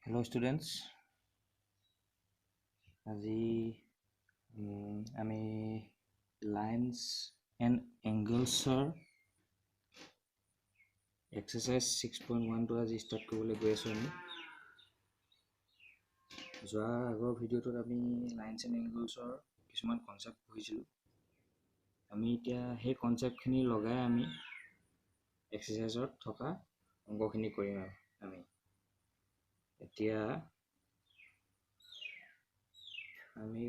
Hello students, আজি আমি lines and angles exercise 6.1 to আজি start কৰিবলৈ গৈ আছো। আমি যোৱা আগৰ ভিডিঅ'টোত আমি lines and angles কিছুমান কনসেপ্ট পঢ়িছিলো। আমি এতিয়া সেই কনসেপ্টখিনি লগাই আমি এক্সাৰসাইজত থকা অংকখিনি কৰিম। আমি এতিয়া আমি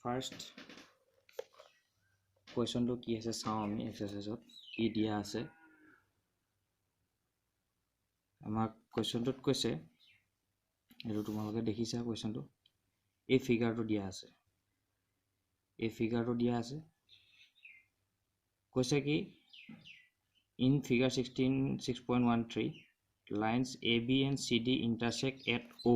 ফাৰ্ষ্ট কুৱেশ্যনটো কি আছে চাওঁ। আমি এক্সাৰসাইজত কি দিয়া আছে। আমাক কুৱেশ্যনটোত কৈছে, এইটো তোমালোকে দেখিছা কুৱেশ্যনটো, এই ফিগাৰটো দিয়া আছে। এই ফিগাৰটো দিয়া আছে, কৈছে কি in figure 6.13 lines AB and CD intersect at O.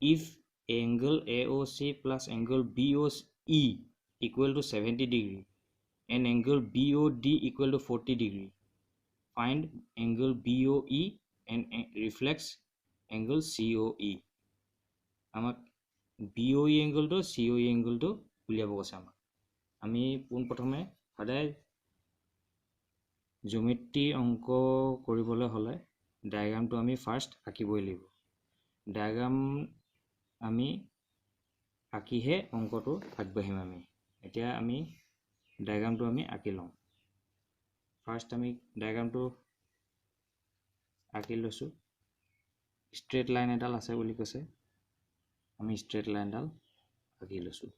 If angle AOC plus angle BOE equal to 70 degree and angle BOD equal to 40 degree, find angle BOE and reflex angle COE. আমাক BOE angle to COE angle to উলিয়াব কৈছে। আমাক আমি পোনপ্ৰথমে সদায় জিওমেট্ৰি অংক কৰিবলৈ হ'লে ডায়াগ্ৰামটো আমি ফাৰ্ষ্ট আঁকিবই লাগিব। ডায়াগ্ৰাম আমি আঁকিহে অংকটো আগবাঢ়িম। আমি এতিয়া আমি ডায়াগ্ৰামটো আমি আঁকি লওঁ। ফাৰ্ষ্ট আমি ডায়াগ্ৰামটো আঁকি লৈছোঁ। ষ্ট্ৰেট লাইন এডাল আছে বুলি কৈছে, আমি ষ্ট্ৰেট লাইনডাল আঁকি লৈছোঁ।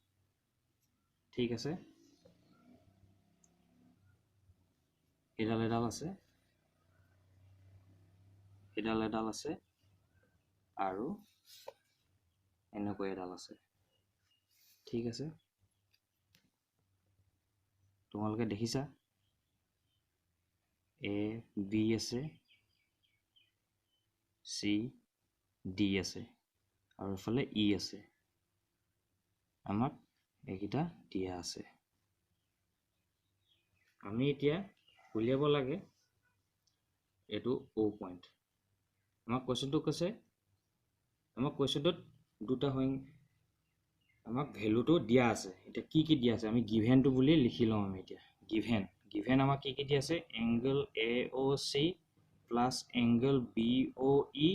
ঠিক আছে, এডাল আছে, এডাল আছে আৰু এনেকৈ এডাল আছে। ঠিক আছে, তোমালোকে দেখিছা এ বি আছে, চি ডি আছে আৰু এফালে ই আছে। আমাক এইকেইটা দিয়া আছে। আমি এতিয়া উলিয়াব লাগে এইটো O পইণ্ট। আমাক কুৱেশ্যনটো কৈছে, আমাক কুৱেশ্যনটোত দুটা হয়, আমাক ভেলুটো দিয়া আছে। এতিয়া কি কি দিয়া আছে আমি গিভেনটো বুলি লিখি লওঁ। আমি এতিয়া গিভেন আমাক কি কি দিয়া আছে, angle AOC plus angle BOE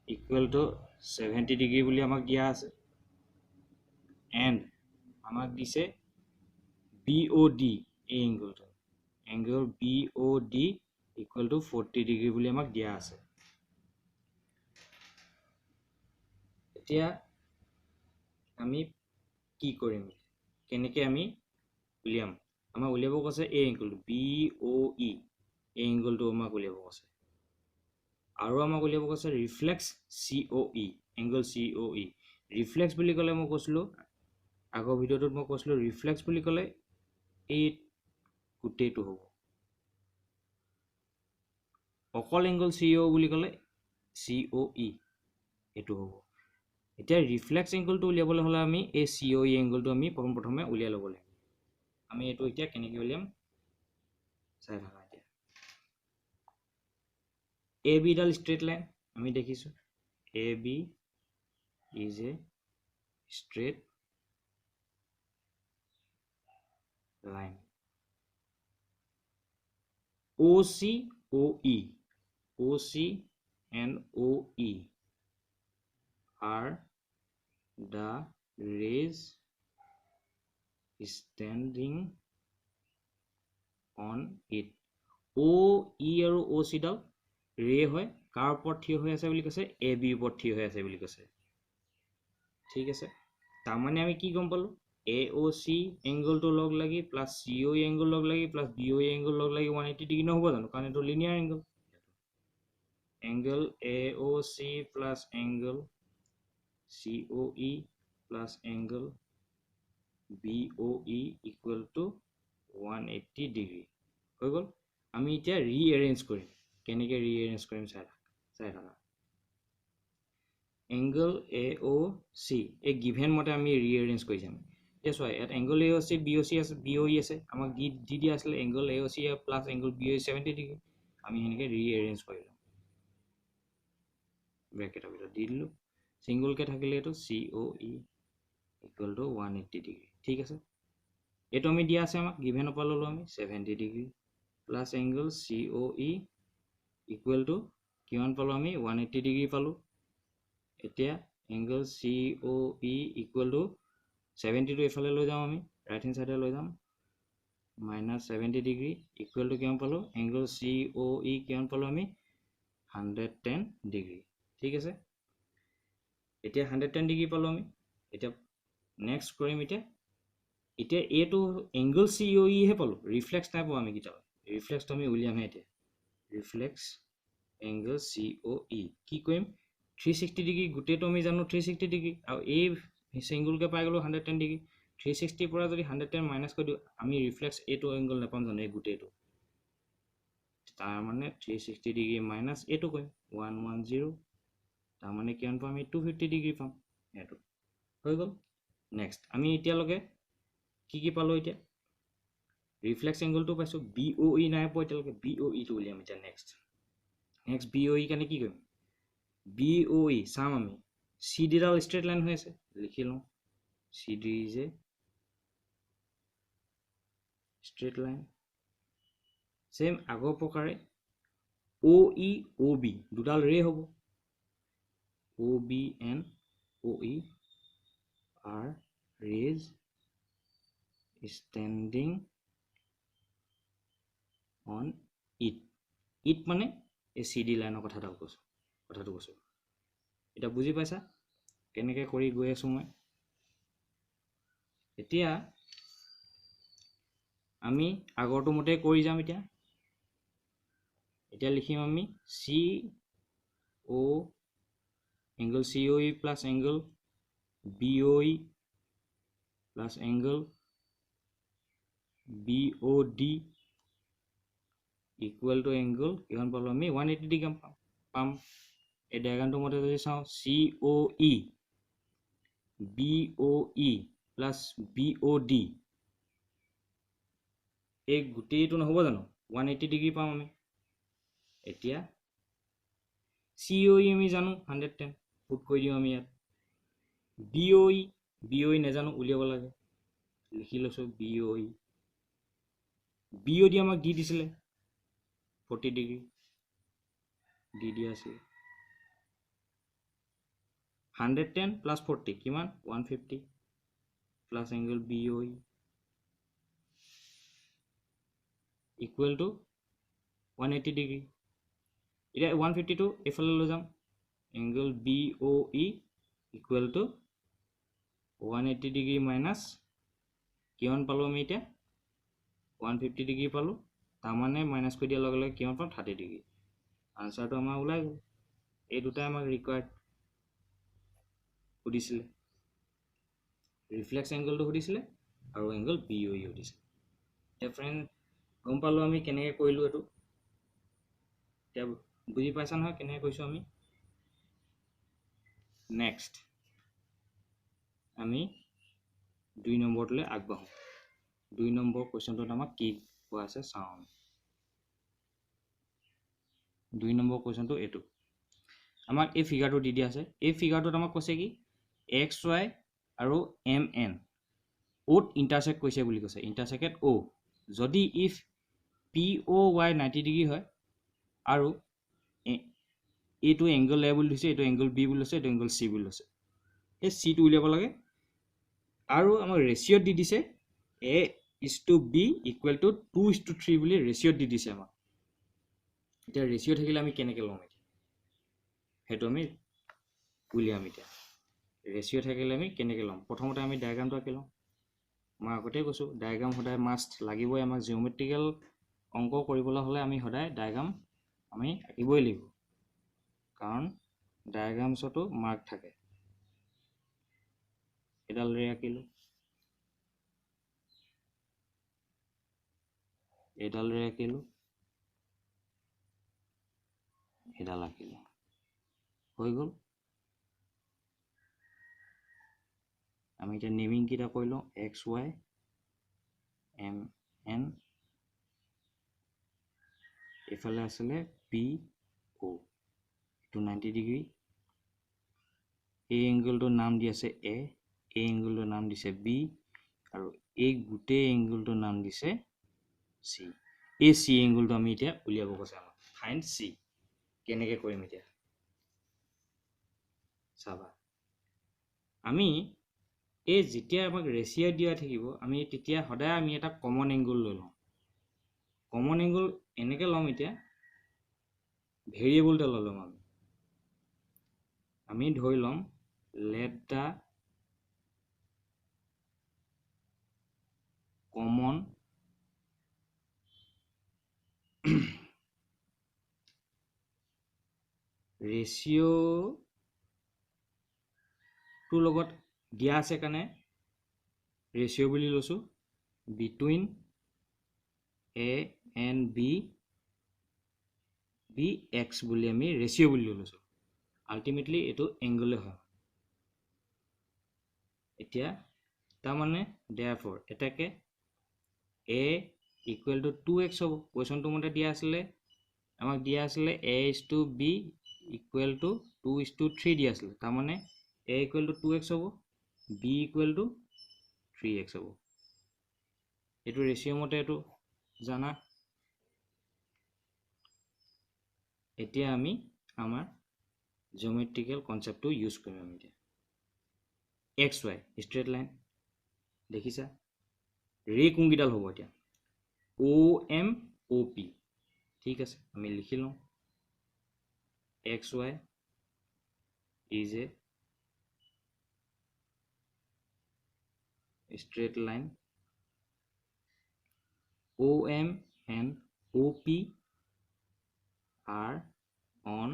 equal to 70 degree বুলি আমাক দিয়া আছে। এণ্ড আমাক দিছে BOD, এই এংগলটো angle BOD equal to 40 degree বুলি আমাক দিয়া আছে। এতিয়া আমি কি কৰিম, কেনেকৈ আমি উলিয়াম। আমাক উলিয়াব কৈছে এই এংগলটো BOE, এই এংগলটো আমাক উলিয়াব কৈছে। আৰু আমাক উলিয়াব কৈছে reflex COE, angle COE। Reflex বুলি ক'লে মই কৈছিলোঁ আগৰ ভিডিঅ'টোত, মই কৈছিলোঁ ৰিফ্লেক্স বুলি ক'লে এই গোটেইটো হ'ব। অকল এংগল CO বুলি ক'লে COE এইটো হ'ব। এতিয়া ৰিফ্লেক্স এংগলটো উলিয়াবলৈ হ'লে আমি এই COE এংগলটো আমি প্ৰথমে উলিয়াই ল'ব লাগিব। আমি এইটো এতিয়া কেনেকৈ উলিয়াম চাই থাকা। এতিয়া AB ডাল ষ্ট্ৰেট লাইন আমি দেখিছোঁ, AB is a straight line. OC and OE are the rays standing on it. OE আৰু OC ডাল ৰে হয়, কাৰ ওপৰত থিয় হৈ আছে বুলি কৈছে, AB ওপৰত থিয় হৈ আছে বুলি কৈছে। ঠিক আছে, তাৰমানে আমি কি গম পালোঁ, AOC এংগলটো লগ লাগি প্লাছ COE এংগল লগ লাগি প্লাছ BOE এংগল লগ লাগি 180 ডিগ্ৰী নহ'ব জানো, কাৰণ এইটো linear angle. Angle AOC plus angle COE plus angle BOE equal to 180 degree হৈ গ'ল। আমি এতিয়া ৰিএৰেঞ্জ কৰিম, কেনেকৈ ৰিএৰেঞ্জ কৰিম চাই থাকা। এংগল AOC এই গিভেন মতে আমি ৰিএৰেঞ্জ কৰি যাম। এতিয়া চোৱা, ইয়াত এংগল AOC BOE আছে, আমাক দি দিয়া আছিলে angle AOC plus angle BOE 70 degree. আমি এনেকৈ ৰিএৰেঞ্জ কৰি লওঁ ব্ৰেকেটৰ ভিতৰত দি দিলোঁ ছিংগলকৈ থাকিলে এইটো COE ইকুৱেল টু 180 ডিগ্ৰী ঠিক আছে এইটো আমি দিয়া আছে আমাক গিভেনৰ পৰা ল'লোঁ আমি 70 degree plus angle COE equal to কিমান পালোঁ আমি 180 ডিগ্ৰী পালোঁ এতিয়া এংগল COE ইকুৱেল টু 70 টো এফালে লৈ যাওঁ আমি ৰাইট হেণ্ড চাইডে লৈ যাম -70 ডিগ্ৰী ইকুৱেল টু কিমান পালোঁ এংগল COE কিমান পালোঁ আমি 110 ডিগ্ৰী ঠিক আছে এতিয়া 110 ডিগ্ৰী পালোঁ আমি এতিয়া নেক্সট কৰিম এতিয়া এইটো এংগল COE হে পালোঁ ৰিফ্লেক্স নাই পোৱা আমি কিতাপ ৰিফ্লেক্সটো আমি উলিয়ামহে এতিয়া ৰিফ্লেক্স এংগল COE কি কৰিম 360 ডিগ্ৰী গোটেইটো আমি জানো 360 ডিগ্ৰী আৰু এই ছিংগলকৈ পাই গ'লোঁ 110 ডিগ্ৰী 360 পৰা যদি 110 মাইনাছ কৰি দিওঁ আমি ৰিফ্লেক্স এইটো এংগল নাপাম জানো এই গোটেইটো তাৰ মানে 360 ডিগ্ৰী মাইনাছ এইটো কৰিম 110 তাৰ মানে কিমান পাম আমি 250 ডিগ্ৰী পাম এইটো হৈ গ'ল নেক্সট আমি এতিয়ালৈকে কি পালোঁ এতিয়া ৰিফ্লেক্স এংগলটো পাইছোঁ BOE নাই পোৱা এতিয়ালৈকে BOE টো উলিয়াম এতিয়া নেক্সট BOE কাৰণে কি কৰিম BOE চাম আমি CD ডাল ষ্ট্ৰেট লাইন হৈ আছে লিখি লওঁ CD is a straight line same আগৰ প্ৰকাৰে OE OB দুডাল ৰে হ'ব OB and OE are rays standing on it মানে এই CD লাইনৰ কথাটো কৈছোঁ এটা বুজি পাইছা কেনেকৈ কৰি গৈ আছোঁ মই এতিয়া আমি আগৰটো মতে কৰি যাম এতিয়া লিখিম আমি CO angle COE plus angle BOE plus angle BOD equal two angle কিমান পালোঁ আমি 180 ডিগ্ৰী পাম এই ডায়াগ্ৰামটোৰ মতে যদি চাওঁ COE BOE প্লাছ BOD এই গোটেইটো নহ'ব জানো 180 ডিগ্ৰী পাম আমি এতিয়া COE আমি জানো 110 পুট কৰি দিওঁ আমি ইয়াত BOE নাজানো উলিয়াব লাগে লিখি লৈছোঁ BOD আমাক দি দিছিলে 40 ডিগ্ৰী দি দিয়া আছিলে 110 প্লাছ 40 কিমান 150 plus angle BOE equal to 180 degree এতিয়া 150 টো এফালে লৈ যাম angle BOE equal to 180 degree minus কিমান পালোঁ আমি এতিয়া 150 ডিগ্ৰী পালোঁ তাৰমানে মাইনাছ কৰি দিয়াৰ লগে লগে কিমান পাম 30 ডিগ্ৰী আনচাৰটো আমাৰ ওলাই গ'ল এই দুটাই আমাক ৰিকুৱাৰ্ড সুধিছিলে ৰিফ্লেক্স এংগলটো সুধিছিলে আৰু এংগল BOE সুধিছিলে এতিয়া ফ্ৰেণ্ড গম পালোঁ আমি কেনেকৈ কৰিলোঁ এইটো এতিয়া বুজি পাইছা নহয় কেনেকৈ কৈছোঁ আমি নেক্সট আমি 2 নম্বৰটোলৈ আগবাঢ়োঁ 2 নম্বৰ কুৱেশ্যনটোত আমাক কি কোৱা আছে চাওঁ আমি 2 নম্বৰ কুৱেশ্যনটো এইটো আমাক এই ফিগাৰটো দি দিয়া আছে এই ফিগাৰটোত আমাক কৈছে কি XY আৰু MN অ'ত ইণ্টাৰচেক্ট কৰিছে বুলি কৈছে ইণ্টাৰচেক্টেড O যদি ইফ POY 90 ডিগ্ৰী হয় আৰু এইটো এংগল A বুলি দিছে এইটো এংগল B বুলি লৈছে এইটো এংগল C বুলি লৈছে এই Cটো উলিয়াব লাগে আৰু আমাক ৰেচিঅ'ত দি দিছে A:B ইকুৱেল টু 2:3 বুলি ৰেচিঅ'ত দি দিছে আমাক এতিয়া ৰেচিঅ' থাকিলে আমি কেনেকৈ ল'ম এতিয়া সেইটো আমি উলিয়াম এতিয়া ৰেচিঅ' থাকিলে আমি কেনেকৈ ল'ম প্ৰথমতে আমি ডায়াগ্ৰামটো আঁকি লওঁ মই আগতেই কৈছোঁ ডায়াগ্ৰাম সদায় মাষ্ট লাগিবই আমাক জিঅ'মেট্ৰিকেল অংক কৰিবলৈ হ'লে আমি সদায় ডায়াগ্ৰাম আমি আঁকিবই লাগিব কাৰণ ডায়াগ্ৰামছতো মাৰ্ক থাকে এডাল ৰে আঁকিলোঁ এডাল ৰে আঁকিলোঁ এডাল আঁকিলোঁ হৈ গ'ল আমি এতিয়া নেমিং কেইটা কৰি লওঁ XY MN এফালে আছিলে পি ও এইটো 90 ডিগ্ৰী এই এংগলটোৰ নাম দি আছে এ এই এংগলটোৰ নাম দিছে বি আৰু এই গোটেই এংগলটোৰ নাম দিছে চি এই চি এংগলটো আমি এতিয়া উলিয়াব কৈছে আমাক ফাইন্ড চি কেনেকৈ কৰিম এতিয়া চাবা আমি এই যেতিয়া আমাক ৰেচিঅ দিয়া থাকিব আমি তেতিয়া সদায় আমি এটা কমন এংগল লৈ লওঁ কমন এংগল এনেকৈ ল'ম এতিয়া ভেৰিয়েবল এটা লৈ ল'ম আমি ধৰি ল'ম let the common ratio to লগত দিয়া আছে কাৰণে ratio বুলি লৈছো between a and b bx বুলি আমি ratio বুলি লৈছো আলটিমেটলি এটো এংগল হয় এতিয়া তাৰ মানে therefore এটাকে a equal to 2x হ'ব কোৱেশ্চনটো মতে দিয়া আছিলে আমাক দিয়া আছিলে a is to b equal to 2 is to 3 দিয়া আছিলে তাৰ মানে a equal to 2x হ'ব b equal to 3x হ'ব এটো ৰেচিও মতে এটো জানা এতিয়া আমি আমাৰ জিওমেট্ৰিক্যাল কনসেপ্টটো ইউজ কৰিম আমি এতিয়া xy স্ট্ৰেট লাইন দেখিছা ৰে কোনকিডাল হ'ব এতিয়া OM OP ঠিক আছে আমি লিখি লওঁ xy is a straight line OM and OP are on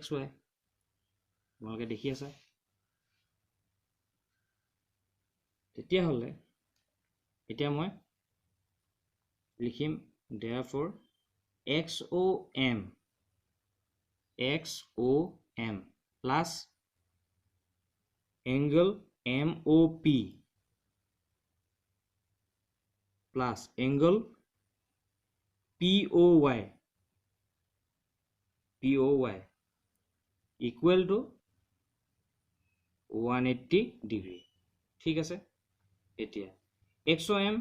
xy তোমালোকে দেখি আছা তেতিয়া হলে এতিয়া মই লিখিম therefore XOM plus angle MOP plus angle POY equal to 180 degree ঠিক আছে এতিয়া XOM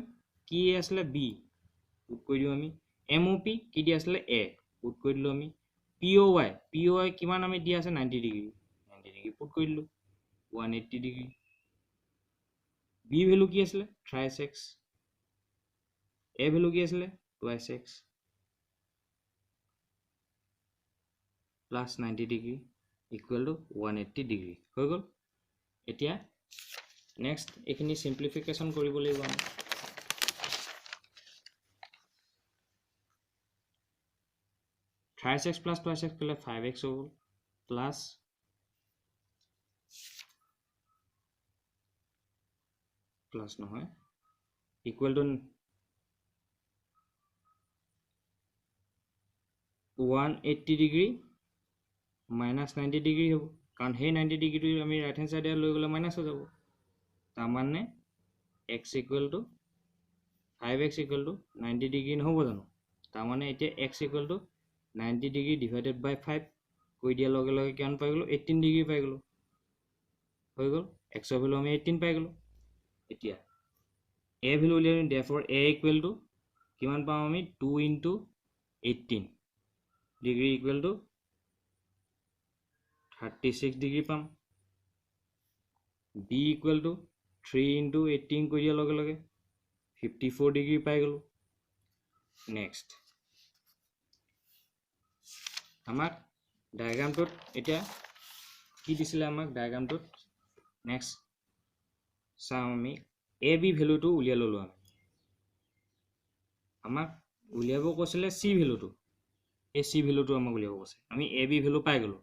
কি আসলে B পুট কৰি দিও আমি MOP কি দি আসলে A পুট কৰি দিলো আমি POY কিমান আমি দি আছে 90 ডিগ্ৰী পুট কৰি দিলো 180 ডিগ্ৰী B ভ্যালু কি আসলে thrice x A ভ্যালু কি আসলে twice x plus 90 degree equal to 180 degree হৈ গল এতিয়া নেক্সট এখিনি সিম্পলিফিকেশন কৰিব লাগিব আমি thrice x plus twice x কলে 5x হ'ব plus নহয় equal to 180 degree minus 90 degree হ'ব কাৰণ সেই 90 degree আমি ৰাইট হ্যান্ড সাইডে লৈ গলে মাইনাস হৈ যাব তাৰ মানে x equal to 5x equal to 90 degree নহব জানো তাৰ মানে এতিয়া x equal to 90 degree divided by 5 কৈ দিয়া লগে লগে কিমান পাই গলো 18 degree পাই গলো হৈ গল x ৰ ভ্যালু আমি 18 পাই গলো এতিয়া a ভ্যালু উলিয়াই therefore a equal to কিমান পাম আমি 2 into 18 degree equal to 36 degree পাম b equal to 3 into 18 কৈ দিয়া লগে লগে 54 degree পাই গলো নেক্সট আমাক ডায়াগ্ৰামটোত এতিয়া কি দিছিলে আমাক ডায়াগ্ৰামটোত নেক্সট চাও আমি a b ভ্যালুটো উলিয়াই ললো আমি আমাক উলিয়াব কৈছিলে c ভ্যালুটো এই c ভ্যালুটো আমাক উলিয়াব কৈছে আমি a b ভ্যালু পাই গলো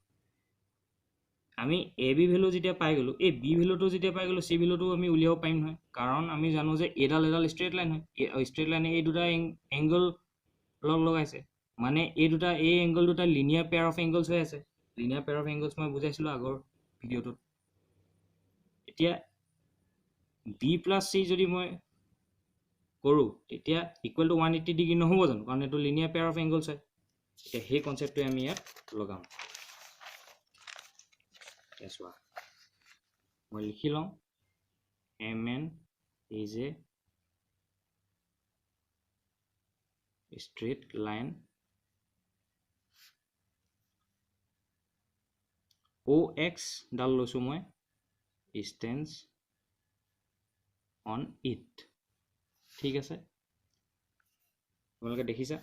আমি a b ভ্যালু যেতিয়া পাই গলো এই b ভ্যালুটো যেতিয়া পাই গলো c ভ্যালুটো আমি উলিয়াব পাৰিম নহয় কাৰণ আমি জানো যে এডাল স্ট্ৰেট লাইন হয় স্ট্ৰেট লাইনে এই দুটা এংগল লগাইছে মানে এই দুটা এই এংগল দুটা লিনিয়াৰ পেয়াৰ অফ এংগলছ হৈ আছে লিনিয়াৰ পেয়াৰ অফ এংগলছ মই বুজাইছিলো আগৰ ভিডিওটোত এতিয়া b plus c যদি মই কৰো তেতিয়া ইকুৱেল টু 180 ডিগ্ৰী নহ'ব জানো কাৰণ এইটো লিনিয়াৰ পেয়াৰ অফ এংগলছ হয় এতিয়া সেই কনচেপ্টটো আমি ইয়াত লগাম চোৱা মই লিখি লওঁ MN is a straight line OX ডাল লৈছো মই stands on it ঠিক আছে তোমালোকে দেখিছা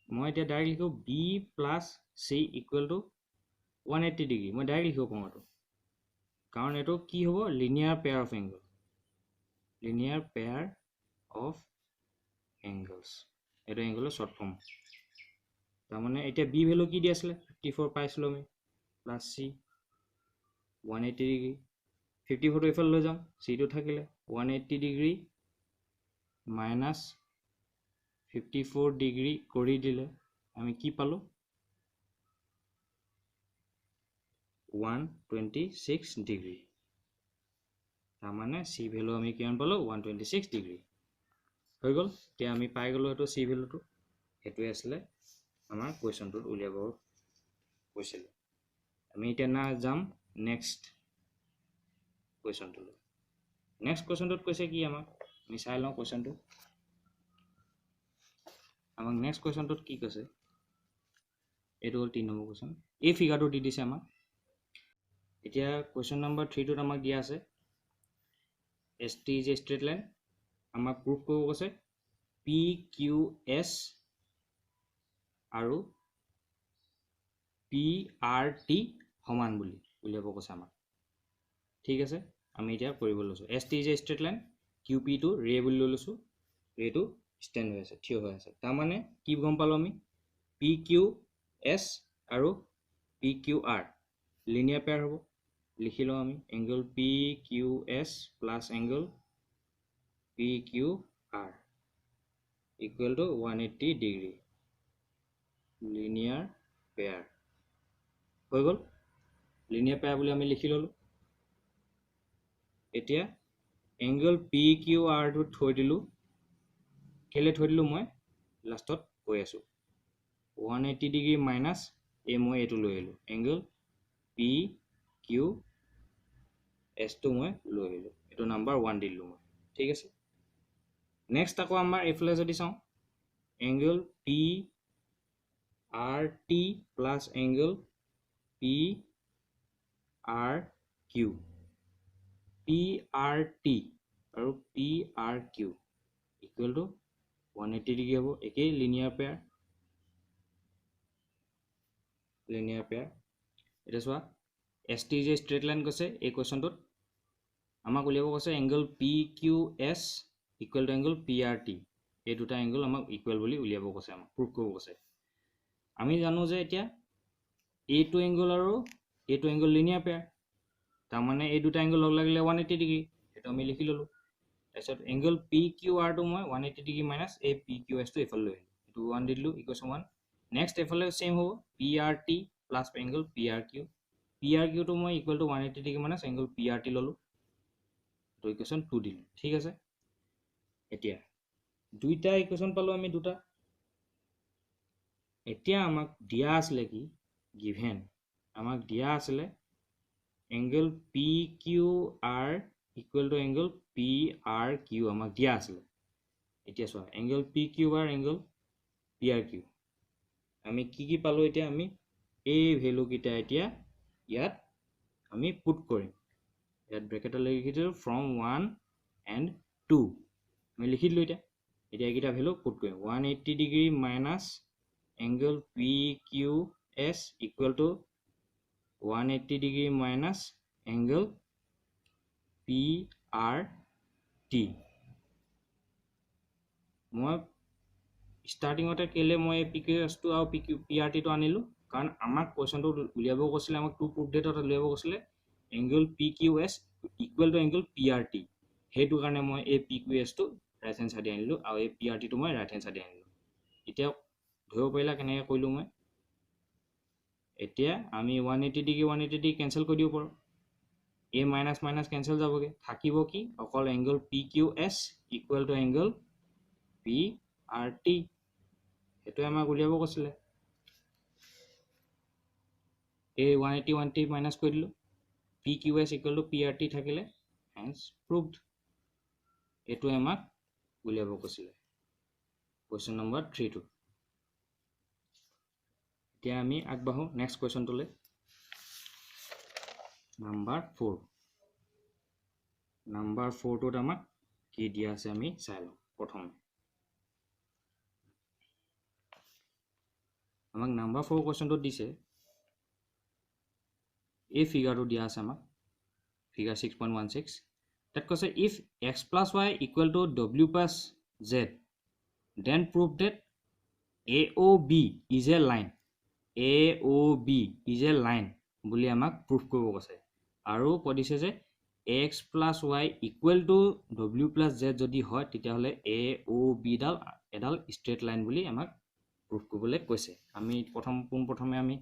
মই এতিয়া ডাইৰেক্ট লিখো B plus C equal to 180 degree মই ডাইৰেক্ট লিখিব পাৰোঁ এইটো কাৰণ এইটো কি হ'ব linear pair of angle linear pair of angles এইটো এংগলৰ শ্বৰ্ট ফৰ্ম তাৰমানে এতিয়া B ভ্যালু কি দি আছিলে 54 পাইছিলোঁ আমি প্লাছ C 180 ডিগ্ৰী 54 টো এফালে লৈ যাম C টো থাকিলে 180 ডিগ্ৰী মাইনাছ 54 ডিগ্ৰী কৰি দিলে আমি কি পালো 126 ডিগ্ৰী তাৰমানে C ভ্যালু আমি কিমান পালো 126 ডিগ্ৰী হৈ গ'ল এতিয়া আমি পাই গলো এটো C ভ্যালুটো এটোৱে আসলে আমাৰ কোৱেশ্চনটো উলিয়াব কৈছিল আমি এতিয়া না যাম নেক্সট কোৱেশ্চনটো নেক্সট কোৱেশ্চনটোত কৈছে কি আমাক আমি চাই লওঁ কোৱেশ্চনটো আমাক নেক্সট কোৱেশ্চনটোত কি কৈছে এটো হ'ল 3 নম্বৰ কোৱেশ্চন এই ফিগাৰটো দি দিছে আমাক এতিয়া কোৱেশ্চন নম্বৰ 3 টোত আমাক দিয়া আছে ST is a straight line আমাক প্ৰুফ কৰিব কৈছে PQS আৰু PRT সমান বুলি উলিয়াব কৈছে আমাক ঠিক আছে আমি এতিয়া কৰিব লৈছো ST is a straight line QP টো ৰে বুলি লৈছো ৰেটো ষ্টেণ্ড হৈ আছে থিয় হৈ আছে তাৰ মানে কি গম পালো আমি PQS আৰু PQR লিনিয়াৰ পেয়াৰ হ'ব লিখি লওঁ আমি angle PQS plus angle PQR equal to 180 degree linear pair হৈ গ'ল লিনিয়াৰ পেয়াৰ বুলি আমি লিখি ললো এতিয়া এংগল PQR টো থৈ দিলো কেলে থৈ দিলো মই লাষ্টত কৈ আছো 180 ডিগ্ৰী মাইনাছ এই মই এটো লৈ আহিলো এংগল PQS টো মই লৈ আহিলো এটো নাম্বাৰ 1 দিলো মই ঠিক আছে নেক্সট আকৌ আমাৰ এফালে যদি চাওঁ angle PRT plus angle PRQ PRT আৰু PRQ equal to 180 ডিগ্ৰী হ'ব একেই লিনিয়াৰ পেয়াৰ এটা চোৱা ST is a straight line কৈছে এই কোৱেশ্চনটোত আমাক উলিয়াব কৈছে angle PQS equal to angle PRT এই দুটা এংগল আমাক ইকুৱেল বুলি উলিয়াব কৈছে আমাক প্ৰুফ কৰিব কৈছে আমি জানো যে এতিয়া এইটো এংগল আৰু এইটো এংগল লিনিয়াৰ পেয়াৰ তাৰ মানে এই দুটা এংগল লগ লাগিলে 180 ডিগ্ৰী এটা আমি লিখি ললো তাৰপিছত এংগল PQR টো মই 180 ডিগ্ৰী মাইনাছ এই PQS টো এফালে লৈ আহিলো এটো 1 দিলো ইকুৱেশ্যন 1 নেক্সট এফালে সেম হ'ব PRT প্লাছ এংগল PRQ টো মই equal to 180 degree minus angle PRT ললো তো ইকুৱেশ্যন 2 দিলো ঠিক আছে এতিয়া দুইটা ইকুৱেশ্যন পালো আমি দুটা এতিয়া আমাক দিয়া আছিল কি গিভেন আমাক দিয়া আছিল angle PQR equal to angle PRQ আমাক দিয়া আছিল এতিয়া চোৱা এংগল PQR এংগল PRQ আমি কি পালো এতিয়া আমি এই ভ্যালু কিটা এতিয়া ইয়াত আমি পুট কৰিম ইয়াত ব্ৰেকেটত লিখি দিলো from 1 and 2 আমি লিখি দিলো এতিয়া কিটা ভ্যালু পুট কৰিম 180 degree minus angle PQS equal to 180 degree minus angle PRT মই স্টাৰ্টিংতে কেলে মই PQS টো আৰু PRT টো আনিলো কাৰণ আমাক কোৱেশ্চনটো উলিয়াব কৈছিলে আমাক টু প্ৰুফ ডেটাত উলিয়াব কৈছিলে angle PQS equal to angle PRT হেতু কাৰণে মই এই PQS টো ৰাইট হ্যান্ড সাইডে আনিলো আৰু এই PRT টো মই ৰাইট হ্যান্ড সাইডে আনিলো এতিয়া ধৰিব পাৰিলা কেনেকৈ কৰিলো মই এতিয়া আমি 180 ডিগ্ৰী কেনসেল কৰি দিব পাৰো a মাইনাছ মাইনাছ কেনসেল যাবগে থাকিব কি অকল angle PQS equal to angle P R T এইটোৱে আমাক উলিয়াব কৈছিলে এই 180 মাইনাছ কৰি দিলোঁ P Q S equal to P R T থাকিলে হেন্স প্ৰুভড এইটোৱে আমাক উলিয়াব কৈছিলে কুৱেশ্যন নম্বৰ 3 এতিয়া আমি আগবাঢ়ো নেক্সট কুৱেশ্যনটোলৈ নাম্বাৰ 4টোত আমাক কি দিয়া আছে আমি চাই লওঁ প্ৰথমে আমাক নাম্বাৰ 4 কুৱেশ্যনটোত দিছে এই ফিগাৰটো দিয়া আছে আমাক ফিগাৰ 6.16 তাত কৈছে if x plus y equal to w plus z then prove that AOB is a line AOB is a line বুলি আমাক প্ৰুফ কৰিব কৈছে আৰু কৈ দিছে যে x plus y equal to w plus z যদি হয় তেতিয়াহ'লে AOB ডাল এডাল ষ্ট্ৰেট লাইন বুলি আমাক প্ৰুফ কৰিবলৈ কৈছে আমি পোনপ্ৰথমে আমি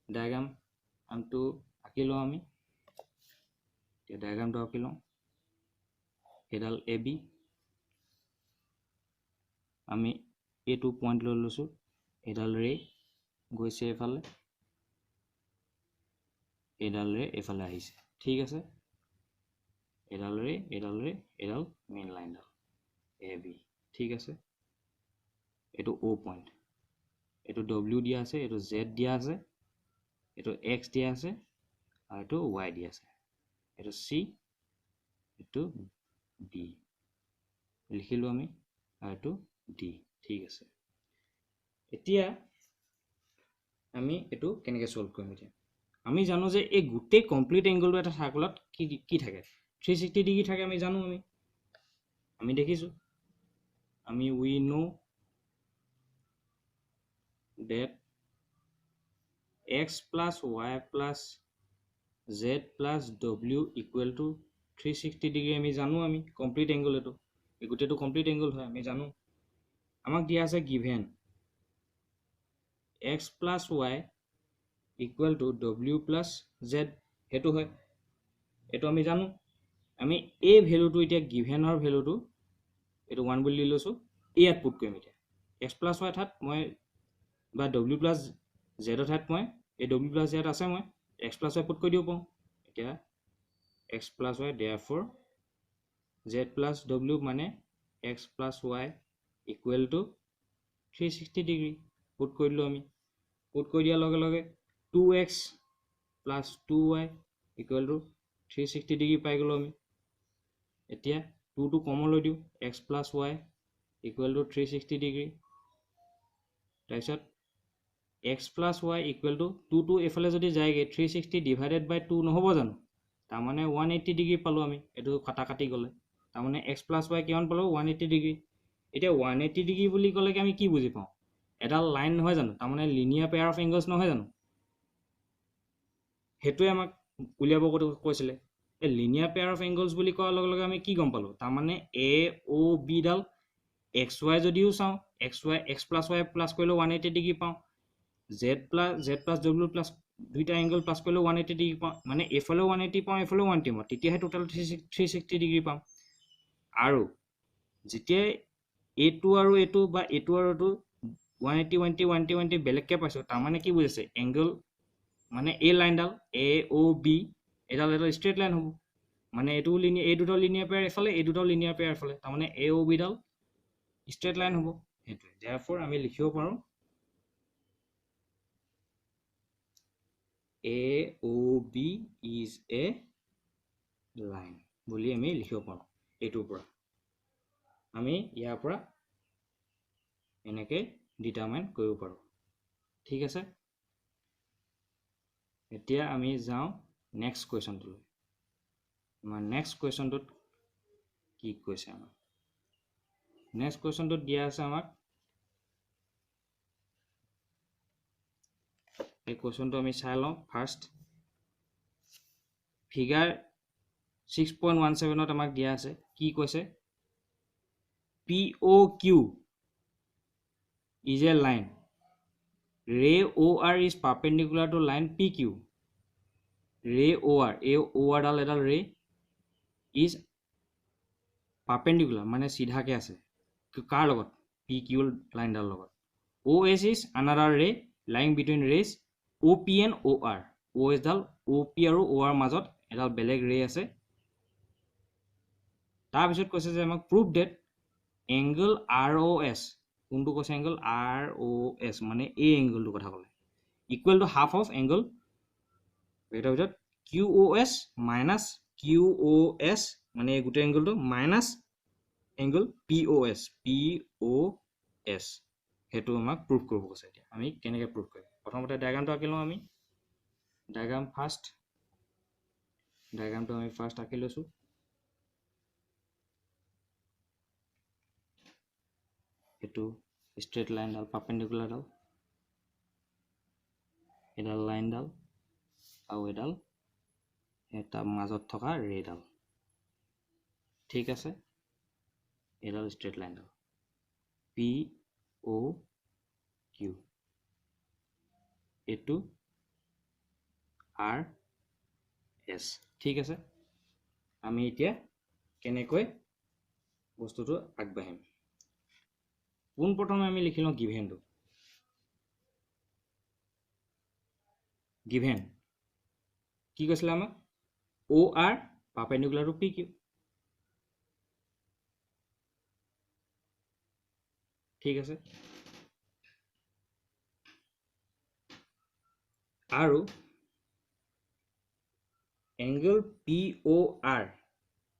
ডায়াগ্ৰামটো আঁকি লওঁ আমি এতিয়া ডায়াগ্ৰামটো আঁকি লওঁ এডাল AB আমি এইটো পইণ্ট লৈ লৈছোঁ এডাল ৰে গৈছে এফালে এডাল ৰে এফালে আহিছে ঠিক আছে এডাল ৰে এডাল মেইন লাইনডাল AB ঠিক আছে এইটো O পইণ্ট এইটো W দিয়া আছে এইটো Z দিয়া আছে এইটো X দিয়া আছে আৰু এইটো Y দিয়া আছে এইটো C এইটো D লিখিলোঁ আমি আৰু এইটো D ঠিক আছে এতিয়া আমি এইটো কেনেকৈ সলভ কৰিম এতিয়া আমি জানো যে এই গোটেই কমপ্লিট এংগলটো এটা সাৰ্কলত কি থাকে 360 ডিগ্ৰী থাকে আমি জানো আমি দেখিছোঁ আমি we know that x plus y plus z plus w equal to 360 degree আমি জানো আমি কমপ্লিট এংগল এইটো এই গোটেইটো কমপ্লিট এংগল হয় আমি জানো আমাক দিয়া আছে given x plus y equal to w plus z সেইটো হয় এইটো আমি জানো আমি এই ভ্যালুটো এতিয়া গিভেনৰ ভ্যালুটো এইটো 1 বুলি লৈছোঁ ইয়াত পুট কৰিম এতিয়া x plus y ঠাত মই বা w plus z ঠাত মই এই w plus z আছে মই x plus y পুট কৰি দিব পাৰোঁ এতিয়া x plus y therefore z plus w মানে x plus y equal to 360 degree put কৰি দিলোঁ আমি পুট কৰি দিয়াৰ লগে লগে 2x plus 2y equal to 360 degree পাই গ'লোঁ আমি এতিয়া 2টো কমন লৈ দিওঁ x plus y equal to 360 degree তাৰপিছত x plus y equal to 2 এফালে যদি যায়গে 360 divided by 2 নহ'ব জানো তাৰমানে 180 ডিগ্ৰী পালোঁ আমি এইটো কাটি গ'লে তাৰমানে x plus y কিমান পালোঁ 180 ডিগ্ৰী এতিয়া 180 ডিগ্ৰী বুলি ক'লে আমি কি বুজি পাওঁ এডাল লাইন নহয় জানো তাৰমানে লিনিয়াৰ পেয়াৰ অফ এংগলছ নহয় জানো সেইটোৱে আমাক উলিয়াব কৈছিলে এই লিনিয়াৰ পেয়াৰ অফ এংগলছ বুলি কোৱাৰ লগে লগে আমি কি গম পালোঁ তাৰমানে AOB ডাল XY যদিও চাওঁ x plus y প্লাছ কৰিলেও 180 ডিগ্ৰী পাওঁ z plus w প্লাছ দুইটা এংগল প্লাছ কৰিলেও 180 ডিগ্ৰী পাওঁ মানে এফালেও 180 পাওঁ এফালেও 180 পাওঁ তেতিয়াহে টোটেল 360 ডিগ্ৰী পাম আৰু যেতিয়া এইটো আৰু এইটো বা এইটো আৰু এইটো 180 বেলেগকৈ পাইছোঁ তাৰমানে কি বুজিছে এংগল মানে এই লাইনডাল AOB এডাল ষ্ট্ৰেট লাইন হ'ব মানে এইটো এই দুটা লিনিয়াৰ পেয়াৰ এফালে এই দুটাও লিনিয়াৰ পেয়াৰ এফালে তাৰমানে AOB ডাল ষ্ট্ৰেট লাইন হ'ব সেইটোৱে therefore আমি লিখিব পাৰোঁ AOB is a line বুলি আমি লিখিব পাৰোঁ এইটোৰ পৰা আমি ইয়াৰ পৰা এনেকৈ ডিটাৰমাইন কৰিব পাৰোঁ ঠিক আছে এতিয়া আমি যাওঁ নেক্সট কুৱেশ্যনটোলৈ আমাৰ নেক্সট কুৱেশ্যনটোত কি কৈছে আমাক নেক্সট কুৱেশ্যনটোত দিয়া আছে আমাক এই কুৱেশ্যনটো আমি চাই লওঁ ফাৰ্ষ্ট ফিগাৰ 6.17ত আমাক দিয়া আছে কি কৈছে POQ is a line ray OR is perpendicular to line PQ ray OR ডাল এডাল ray is perpendicular মানে সিধাকে আছে কাৰ লগত PQ লাইন ডাল লগত OS is another ray lying between rays OP and OR OS Dal OP আৰু OR মাজত এডাল বেলেগ ৰে আছে তাৰ পিছত কৈছে যে আমাক prove that angle ROS কোনটো কৈছে angle ROS মানে এই angle টো কথা ক'লে equal to half of angle এটাৰ ভিতৰত QOS minus QOS মানে এই গোটেই angle টো minus angle POS হেতু আমাক prove কৰিব কৈছে এতিয়া আমি কেনেকৈ prove কৰিম প্ৰথমতে ডায়াগ্ৰামটো আঁকি লওঁ আমি ডায়াগ্ৰামটো আমি ফাৰ্ষ্ট আঁকি লৈছো এটো straight line ডাল perpendicular ডাল এডাল লাইন ডাল আৰু এডাল এটা মাজত থকা ৰে ডাল ঠিক আছে এডাল straight line ডাল POQ এটো RS ঠিক আছে আমি এতিয়া কেনেকৈ বস্তুটো আগবাঢ়িম কোন প্ৰথমে আমি লিখি লওঁ গিভেনটো গিভেন কি কৈছিল আমাক OR পাৰপেণ্ডিকুলাৰ টু PQ ঠিক আছে আৰু angle POR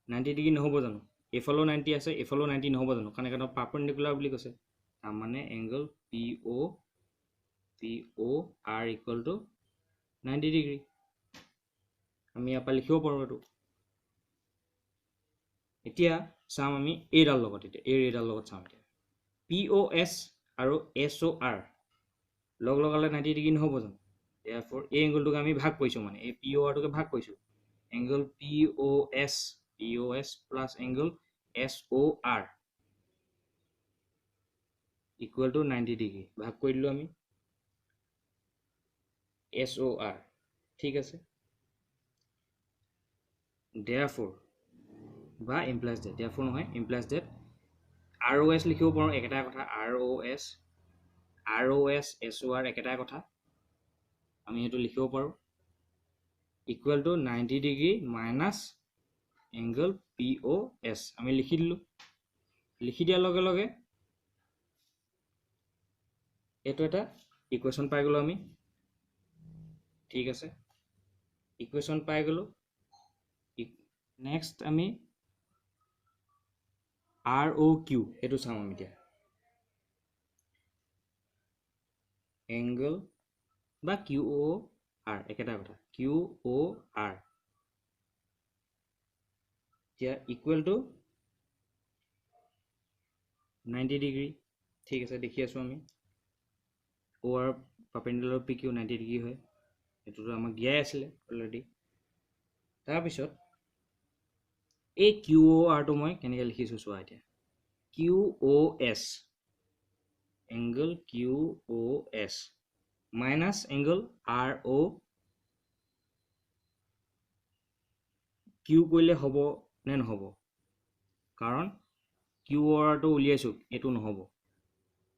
90 ডিগ্ৰী নহব জানো এফালো 90 আছে এফালো 90 নহব জানো কাৰণ এটা পাৰপেণ্ডিকুলাৰ বুলি কৈছে তাৰ মানে angle POR equal to 90 degree আমি ইয়াৰ পৰা লিখিব পাৰোঁ এটো এতিয়া চাম আমি এইডাল লগত এতিয়া এই ৰেডাল লগত চাম এতিয়া POS আৰু SOR লগ লগালে 90 ডিগ্ৰী নহব জানো therefore এই এংগলটোক আমি ভাগ কৰিছো মানে এই POR টোকে ভাগ কৰিছো angle POS plus angle SOR equal to 90 degree ভাগ কৰি দিলো আমি SOR ঠিক আছে therefore বা implies that therefore নহয় implies that ROS লিখিব পাৰো একেটা কথা ROS SOR একেটা কথা আমি এটো লিখিব পাৰো equal to 90 degree minus angle POS আমি লিখি দিলো লিখি দিয়াৰ লগে লগে এটো এটা ইকুৱেশ্যন পাই গলো আমি ঠিক আছে ইকুৱেশ্যন পাই গলো নেক্সট আমি ROQ এটো চাম আমি এতিয়া angle বা QOR একেটা কথা QOR এতিয়া ইকুৱেল টু 90 ডিগ্ৰী ঠিক আছে দেখি আছো আমি OR পাৰপেণ্ডিকুলাৰ PQ 90 ডিগ্ৰী হয় এটোটো আমাক দিয়াই আছিল অলৰেডি তাৰ পিছত এই QOR টো মই কেনেকৈ লিখিছো চোৱা এতিয়া QOS angle QOS minus angle RO Q কৰিলে হ'ব নে নহব কাৰণ QOR টো উলিয়াইছো এটো নহব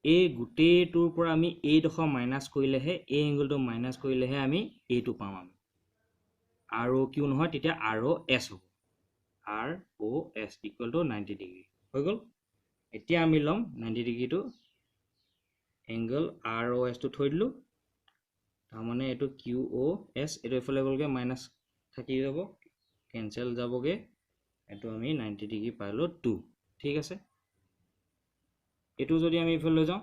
এই গুটেটোৰ পৰা আমি এই ডখৰ মাইনাস কৰিলেহে এই এংগলটো মাইনাস কৰিলেহে আমি এইটো পাম আমি ROQ নহয় তেতিয়া ROS হ'ব ROS equal to 90 ডিগ্ৰী হৈ গল এতিয়া আমি লম 90 ডিগ্ৰীটো angle ROS টো থৈ দিলো তাৰ মানে এটো QOS এটো এফালে গলগে মাইনাস থাকি যাব কেনসেল যাবগে এটো আমি 90 ডিগ্ৰী পাইলো 2 ঠিক আছে এটো যদি আমি এফালে লৈ যাও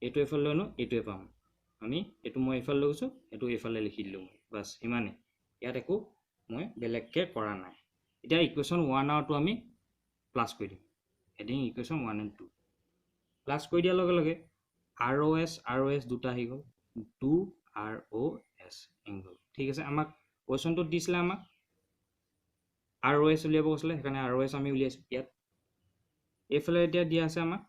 এটো এফালে লনো এটোৱে পাম আমি এটো মই এফালে লৈ গৈছো এটো এফালে লিখি দিলো মই বাস ইমানে ইয়াত একো মই বেলেগকে কৰা নাই এতিয়া ইকুৱেশ্যন 1 আৰু 2 আমি প্লাস কৰি দিম হেডিং ইকুৱেশ্যন 1 and 2 প্লাস কৰি দিয়াৰ লগে লগে ROS দুটা আহি গল 2 ROS এংগল ঠিক আছে আমাক কোৱেশ্যনটো দিছিলে আমাক ROS উলিয়াব কৈছিলে সেইকাৰণে ROS আমি উলিয়াইছো ইয়াত এফালে এতিয়া দিয়া আছে আমাক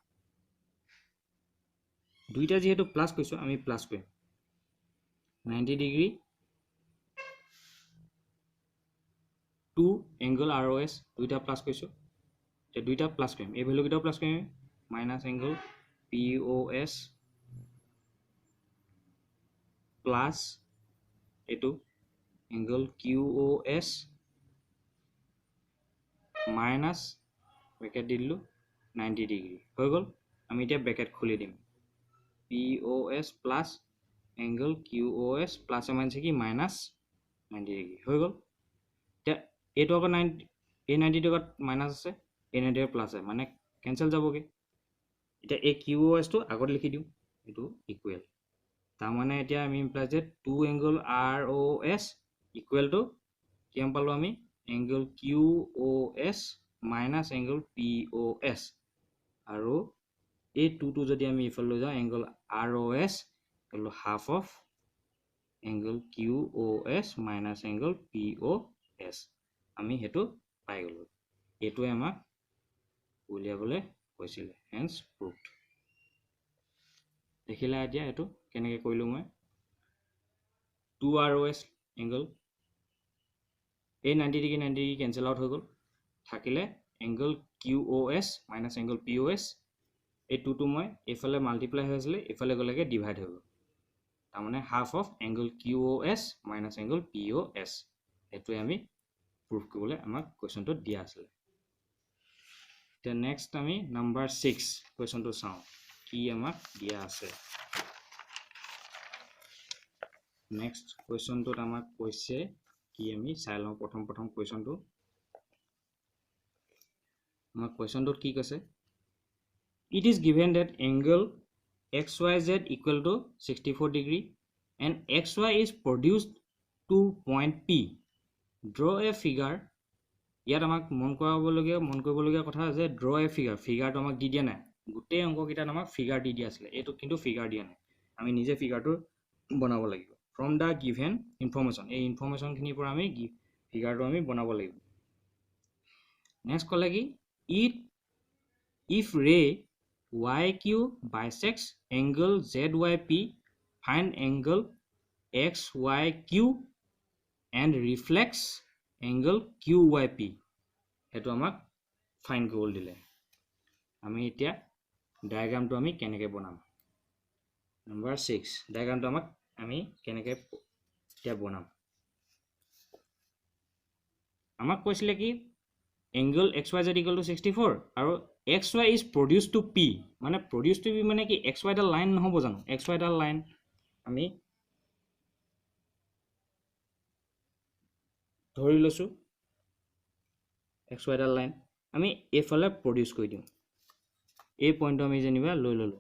দুইটা যেহেতু প্লাস কৈছো আমি প্লাস কৰিম 90 ডিগ্ৰী 2 angle ROS দুইটা প্লাস কৈছো তে দুইটা প্লাস কৰিম এই ভ্যালু কিটা প্লাস কৰিম minus angle POS plus etu angle QOS minus bracket দিলু 90 degree হৈ গল আমি এতিয়া bracket খুলি দিম POS plus angle QOS plus মানে কি minus 90 degree হৈ গল এতিয়া এটো আকৌ 90 এই 90 টকাত মাইনাস আছে এই 90 প্লাস আছে মানে ক্যান্সেল যাবগে এটা এই QOS টো আগত লিখি দিও এটো ইকুৱেল তাৰ মানে এতিয়া আমি ইমপ্লাই যে 2 এংগল ROS ইকুৱেল টু কিমান পালো আমি angle QOS minus angle POS আৰু এই 2 টো যদি আমি ইফাল লৈ যাও angle ROS equal to half of angle QOS minus angle POS আমি হেতু পাই গলো এটোৱে আমাক উলিয়াবলে কৈছিল হেন্স প্ৰুভড দেখিলা এতিয়া এটো কেনেকৈ কৰিলো মই 2 ROS এংগল এই 90 ডিগ্ৰী কেনসেল আউট হৈ গল থাকিলে angle QOS minus angle POS এই 2 টো মই এফালে মাল্টিপ্লাই হৈ আছিল এফালে গলেগে ডিভাইড হৈ গল তাৰ মানে half of angle QOS minus angle POS এটোৱে আমি প্ৰুভ কৰিবলৈ আমাক কোৱেশ্চনটো দিয়া আছিল তে নেক্সট আমি নাম্বাৰ 6 কোৱেশ্চনটো চাও কি আমাক দিয়া আছে নেক্সট কোৱেশ্চনটোত আমাক কৈছে কি আমি চাই লওঁ প্ৰথম কোৱেশ্চনটো আমাক কোৱেশ্চনটোত কি কৈছে it is given that angle XYZ equal to 64 degree and XY is produced to point P draw a figure ইয়াত আমাক মন কৰিবলগীয়া কথা আছে draw a figure ফিগাৰটো আমাক দি দিয়া নাই গোটেই অংককেইটাত আমাক ফিগাৰ দি দিয়া আছিল এটো কিন্তু ফিগাৰ দিয়া নাই আমি নিজে ফিগাৰটো বনাব লাগিব from the given information এই ইনফৰমেশন খিনিৰ পৰা আমি ফিগাৰটো আমি বনাব লাগিব নেক্সট কলে কি if ray YQ bisects angle ZYP find angle XYQ and reflects angle QYP হেতু আমাক ফাইন কৰিব দিলে আমি এতিয়া ডায়াগ্ৰামটো আমি কেনেকৈ বনাম নাম্বাৰ 6 ডায়াগ্ৰামটো আমাক আমি কেনেকৈ এতিয়া বনাম আমাক কৈছিলে কি angle XYZ equal to 64 আৰু XY is produced to P মানে produced to P মানে কি XY ডাল লাইন নহব জানো XY ডাল লাইন আমি ধৰি লৈছো XY ডাল লাইন আমি এফালে প্ৰডিউস কৰি দিম এই পইণ্টটো আমি জানিবা লৈ ললো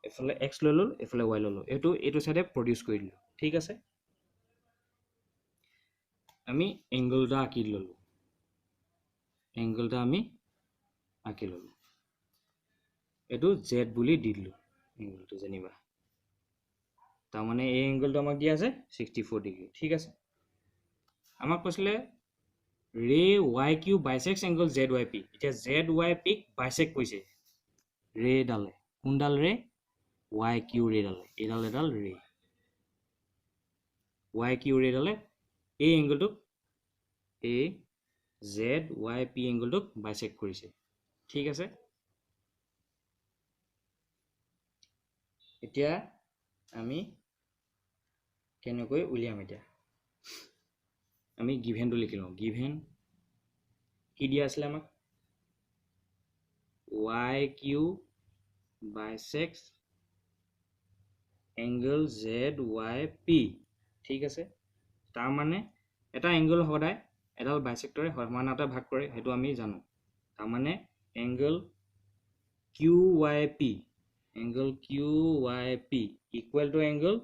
এফালে x লৈ ললো এফালে y ললো এটো সাইডে প্ৰডিউস কৰি দিলো ঠিক আছে আমি এংগলটা আঁকি ললো এংগলটা আমি আঁকি ললো এটো z বুলি দি দিলো এংগলটো জানিবা তাৰ মানে এই এংগলটো আমাক দিয়া আছে 64 ডিগ্ৰী ঠিক আছে আমাক কৈছিলে ৰে YQ bisects angle ZYP এতিয়া ZYP bisect কৈছে ৰে ডালে কোন ডাল ৰে YQ ৰে ডালে এডাল ৰে YQ ৰে ডালে এই এংগলটো এই ZYP এংগলটো bisect কৰিছে ঠিক আছে এতিয়া আমি কেনেকৈ উলিয়াম এতিয়া আমি গিভেনটো লিখিলো গিভেন কি দিয়া আছিল আমাক YQ bisects angle ZYP ঠিক আছে তাৰ মানে এটা এংগল হদায় এডাল বাইসেক্টৰে সমানতা ভাগ কৰে হেতু আমি জানো তাৰ মানে angle QYP equal to angle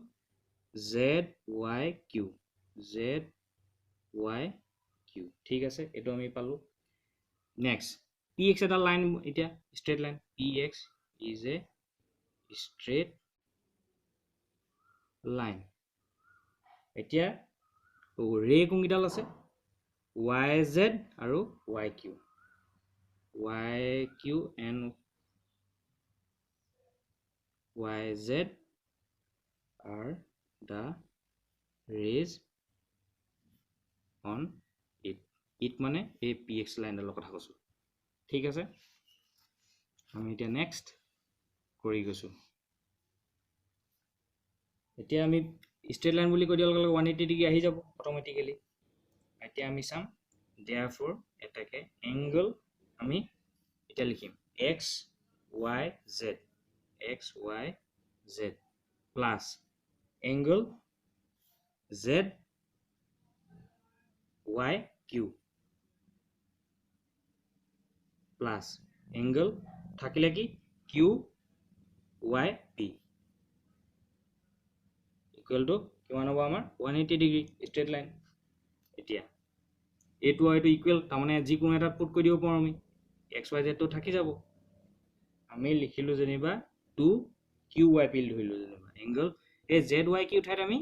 ZYQ ঠিক আছে এটো আমি পালো নেক্সট PX এটা লাইন এতিয়া straight line PX is a straight line এতিয়া ৰে কোনগিডাল আছে YZ আৰু YQ and YZ are the rays on it মানে এই PX লাইনডালৰ কথা কৈছো ঠিক আছে আমি এতিয়া নেক্সট কৰি গৈছোঁ এতিয়া আমি ষ্ট্ৰেট লাইন বুলি কৈ দিয়াৰ লগে লগে 180 ডিগ্ৰী আহি যাব অট'মেটিকেলি এতিয়া আমি চাম therefore এটাকে এংগল আমি এতিয়া লিখিম x y z plus angle z y q plus angle থাকিলে কি q y p equal to কিমান হ'ব আমাৰ 180 ডিগ্ৰী ষ্ট্ৰেট লাইন এতিয়া এইটো এইটো ইকুৱেল তাৰমানে যিকোনো এটা পুট কৰি দিব পাৰোঁ আমি এক্স ৱাই জেডটো থাকি যাব আমি লিখিলোঁ যেনিবা 2 কিউ ৱাই পি ধৰিলোঁ যেনিবা এংগল এই জেড ৱাই কিউ ঠাইত আমি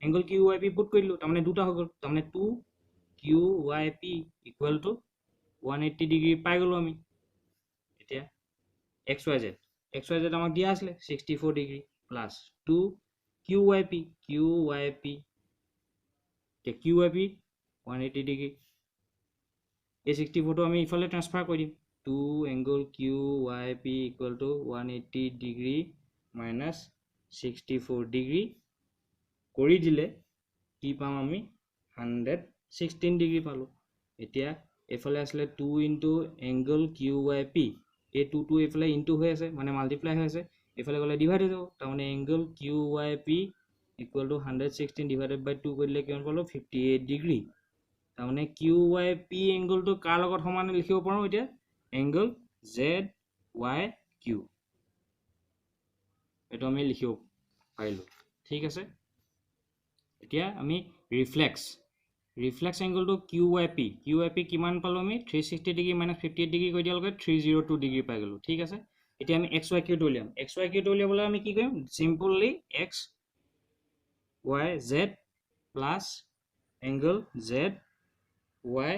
angle Q Y P put কৰি দিলোঁ তাৰমানে দুটা হৈ গ'ল তাৰমানে 2 Q Y P equal to 180 degree পাই গ'লোঁ আমি এতিয়া এক্স ৱাই জেড আমাক দিয়া আছিলে 64 degree plus 2 Q Y P এতিয়া কিউ ৱাই পি 180 ডিগ্ৰী এই 64টো আমি ইফালে ট্ৰান্সফাৰ কৰি দিম 2 angle Q Y P equal to 180 degree minus 64 degree কৰি দিলে কি পাম আমি 116 ডিগ্ৰী পালোঁ এতিয়া এইফালে আছিলে 2 into angle Q Y P এই 2টো এইফালে ইনটু হৈ আছে মানে মাল্টিপ্লাই হৈ আছে এইফালে গ'লে ডিভাইড হৈ যাব তাৰমানে angle Q Y P equal to 116 divided by 2 কৰি দিলে কিমান পালোঁ 58 ডিগ্ৰী তাৰমানে কিউ ৱাই পি এংগলটো কাৰ লগত সমানে লিখিব পাৰোঁ এতিয়া এংগল জেড ৱাই কিউ এইটো আমি লিখিব পাৰিলোঁ ঠিক আছে এতিয়া আমি ৰিফ্লেক্স এংগলটো কিউ ৱাই পি কিমান পালোঁ আমি 360 ডিগ্ৰী মাইনাছ 58 ডিগ্ৰী কৰি দিয়াৰ লগে 302 ডিগ্ৰী পাই গ'লোঁ ঠিক আছে এতিয়া আমি এক্স ৱাই কিউটো উলিয়াবলৈ আমি কি কৰিম simply X Y Z plus angle Z Y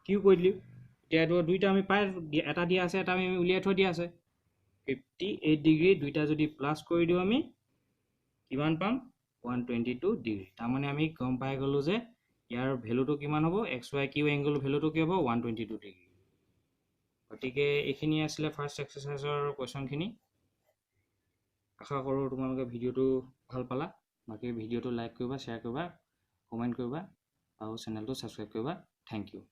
Q কৰি দিলোঁ এতিয়া এইটো দুইটা আমি পাই এটা দিয়া আছে এটা আমি উলিয়াই থৈ দিয়া আছে 58 ডিগ্ৰী দুইটা যদি প্লাছ কৰি দিওঁ আমি কিমান পাম 122 ডিগ্ৰী তাৰমানে আমি গম পাই গ'লোঁ যে ইয়াৰ ভেলুটো কিমান হ'ব এক্স ৱাই কিউ এংগল ভেলুটো কি হ'ব 122 ডিগ্ৰী গতিকে এইখিনি আছিলে ফাৰ্ষ্ট এক্সাৰচাইজৰ কুৱেশ্যনখিনি আশা কৰোঁ তোমালোকে ভিডিঅ'টো ভাল পালা বাকী ভিডিঅ'টো লাইক কৰিবা শ্বেয়াৰ কৰিবা কমেণ্ট কৰিবা আৰু চেনেলটো ছাবস্ক্ৰাইব কৰিবা থেংক ইউ